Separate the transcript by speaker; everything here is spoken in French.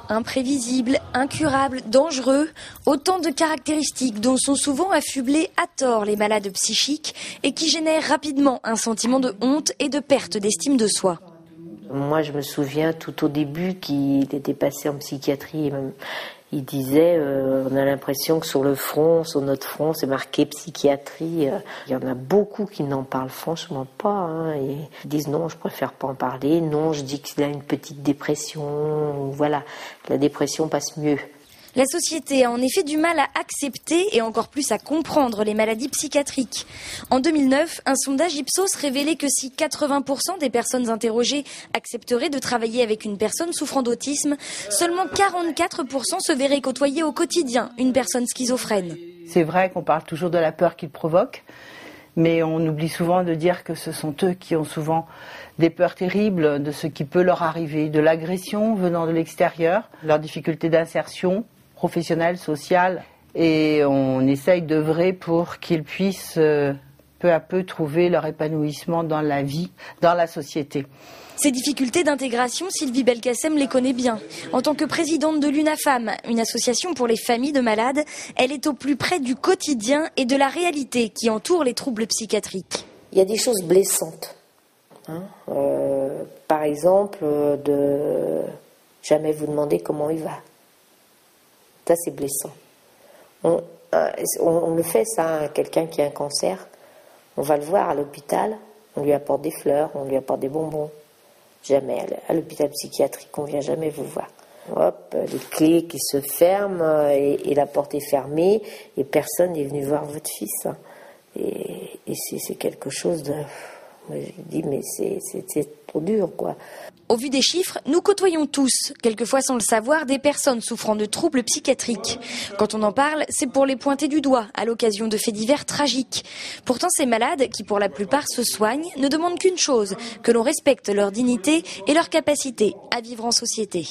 Speaker 1: Imprévisible, incurable, dangereux, autant de caractéristiques dont sont souvent affublés à tort les malades psychiques et qui génèrent rapidement un sentiment de honte et de perte d'estime de soi.
Speaker 2: Moi, je me souviens tout au début qu'il était passé en psychiatrie. Il disait, on a l'impression que sur le front, sur notre front, c'est marqué psychiatrie. Il y en a beaucoup qui n'en parlent franchement pas. Et ils disent non, je préfère pas en parler. Non, je dis qu'il a une petite dépression. Voilà, la dépression passe mieux.
Speaker 1: La société a en effet du mal à accepter et encore plus à comprendre les maladies psychiatriques. En 2009, un sondage Ipsos révélait que si 80% des personnes interrogées accepteraient de travailler avec une personne souffrant d'autisme, seulement 44% se verraient côtoyer au quotidien une personne schizophrène.
Speaker 3: C'est vrai qu'on parle toujours de la peur qu'ils provoquent, mais on oublie souvent de dire que ce sont eux qui ont souvent des peurs terribles de ce qui peut leur arriver, de l'agression venant de l'extérieur, leurs difficultés d'insertion professionnelle, sociale, et on essaye d'œuvrer pour qu'ils puissent peu à peu trouver leur épanouissement dans la vie, dans la société.
Speaker 1: Ces difficultés d'intégration, Sylvie Belkacem les connaît bien. En tant que présidente de l'UNAFAM, une association pour les familles de malades, elle est au plus près du quotidien et de la réalité qui entoure les troubles psychiatriques.
Speaker 2: Il y a des choses blessantes. Par exemple, de jamais vous demander comment il va. Ça, c'est blessant. On le fait, ça, à quelqu'un qui a un cancer. On va le voir à l'hôpital, on lui apporte des fleurs, on lui apporte des bonbons. Jamais. À l'hôpital psychiatrique, on ne vient jamais vous voir. Hop, les clés qui se ferment et la porte est fermée et personne n'est venu voir votre fils. Et c'est quelque chose de... Moi, je dis, mais c'est trop dur, quoi.
Speaker 1: Au vu des chiffres, nous côtoyons tous, quelquefois sans le savoir, des personnes souffrant de troubles psychiatriques. Quand on en parle, c'est pour les pointer du doigt, à l'occasion de faits divers tragiques. Pourtant, ces malades, qui pour la plupart se soignent, ne demandent qu'une chose, que l'on respecte leur dignité et leur capacité à vivre en société.